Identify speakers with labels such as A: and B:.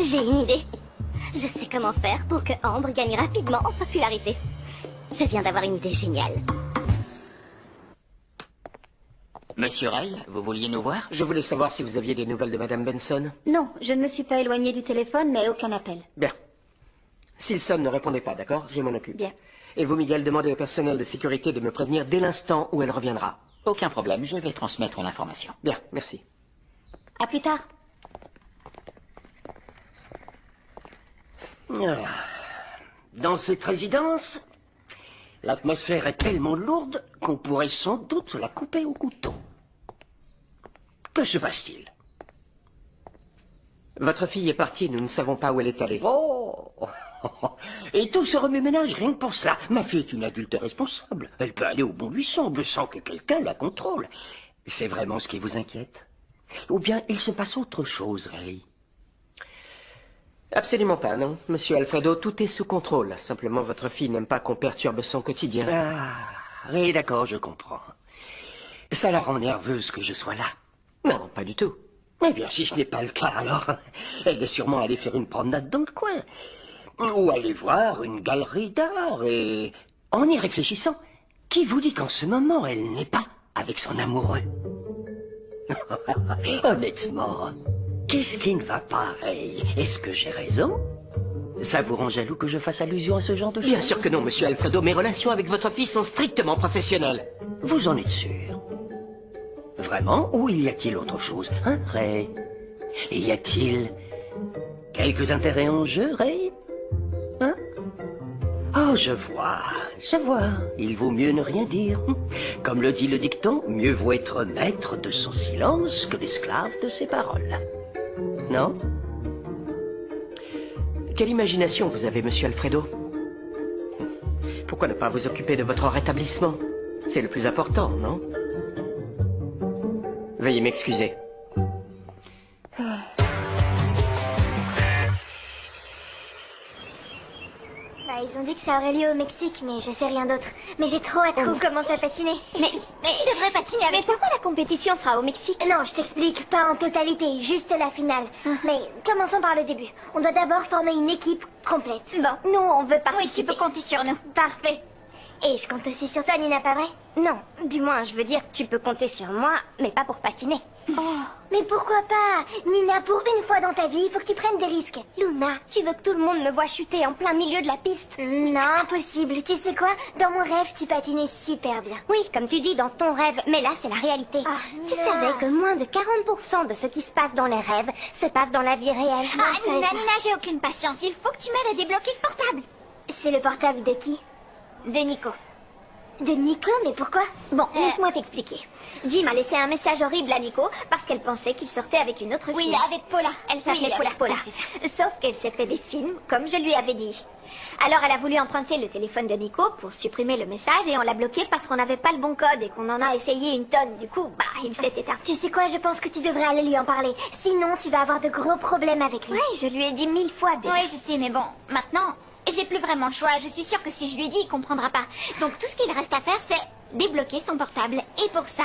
A: J'ai une idée. Je sais comment faire pour que Ambre gagne rapidement en popularité. Je viens d'avoir une idée géniale.
B: Monsieur Ray, vous vouliez nous voir?
C: Je voulais savoir si vous aviez des nouvelles de Madame Benson.
D: Non, je ne me suis pas éloignée du téléphone, mais aucun appel.
C: Bien. S'il sonne, ne répondez pas, d'accord? Je m'en occupe.
D: Bien.
C: Et vous, Miguel, demandez au personnel de sécurité de me prévenir dès l'instant où elle reviendra.
B: Aucun problème, je vais transmettre l'information.
C: Bien, merci.
D: À plus tard.
E: Dans cette résidence, l'atmosphère est tellement lourde qu'on pourrait sans doute la couper au couteau. Que se passe-t-il?
C: Votre fille est partie, nous ne savons pas où elle est allée.
E: Oh! Et tout ce remue-ménage rien que pour cela. Ma fille est une adulte responsable. Elle peut aller où bon lui semble sans que quelqu'un la contrôle. C'est vraiment ce qui vous inquiète? Ou bien il se passe autre chose, Ray?
C: Absolument pas, non. Monsieur Alfredo, tout est sous contrôle. Simplement, votre fille n'aime pas qu'on perturbe son quotidien.
E: Ah, oui, d'accord, je comprends. Ça la rend nerveuse que je sois là.
C: Non, pas du tout.
E: Eh bien, si ce n'est pas le cas, alors, elle est sûrement allée faire une promenade dans le coin. Ou aller voir une galerie d'art. Et en y réfléchissant, qui vous dit qu'en ce moment, elle n'est pas avec son amoureux? Honnêtement, qu'est-ce qui ne va pas, Ray? Est-ce que j'ai raison? Ça vous rend jaloux que je fasse allusion à ce genre de choses?
C: Bien sûr que non, monsieur Alfredo. Mes relations avec votre fille sont strictement professionnelles.
E: Vous en êtes sûr? Vraiment? Ou y a-t-il autre chose, hein, Ray? Y a-t-il quelques intérêts en jeu, Ray? Hein? Oh, je vois. Il vaut mieux ne rien dire. Comme le dit le dicton, mieux vaut être maître de son silence que l'esclave de ses paroles. Non?
C: Quelle imagination vous avez, monsieur Alfredo? Pourquoi ne pas vous occuper de votre rétablissement? C'est le plus important, non? Veuillez m'excuser.
A: Ils ont dit que ça aurait lieu au Mexique, mais je sais rien d'autre. Mais j'ai trop hâte qu'on commence à patiner. Mais tu devrais patiner avec... Mais pourquoi la compétition sera au Mexique? Non, je t'explique, pas en totalité, juste la finale. Mais commençons par le début. On doit d'abord former une équipe complète. Bon, nous, on veut participer. Oui, tu peux compter sur nous. Parfait. Et je compte aussi sur toi, Nina, pas vrai? Non, du moins, je veux dire, tu peux compter sur moi, mais pas pour patiner. Oh, mais pourquoi pas? Nina, pour une fois dans ta vie, il faut que tu prennes des risques. Luna, tu veux que tout le monde me voie chuter en plein milieu de la piste? Non, impossible. Tu sais quoi? Dans mon rêve, tu patinais super bien. Oui, comme tu dis, dans ton rêve, mais là, c'est la réalité. Tu savais que moins de 40% de ce qui se passe dans les rêves se passe dans la vie réelle. Nina, j'ai aucune patience. Il faut que tu m'aides à débloquer ce portable. C'est le portable de qui? De Nico. De Nico? Mais pourquoi? Bon, laisse-moi t'expliquer. Jim a laissé un message horrible à Nico parce qu'elle pensait qu'il sortait avec une autre fille. Oui, avec Paula. Elle s'appelait Paula. Sauf qu'elle s'est fait des films, comme je lui avais dit. Alors elle a voulu emprunter le téléphone de Nico pour supprimer le message et on l'a bloqué parce qu'on n'avait pas le bon code et qu'on en a essayé une tonne. Du coup, il s'est éteint. Tu sais quoi, je pense que tu devrais aller lui en parler. Sinon, tu vas avoir de gros problèmes avec lui. Oui, je lui ai dit 1000 fois déjà. Oui, je sais, mais bon, maintenant... J'ai plus vraiment le choix, je suis sûre que si je lui dis, il comprendra pas. Donc tout ce qu'il reste à faire, c'est débloquer son portable. Et pour ça,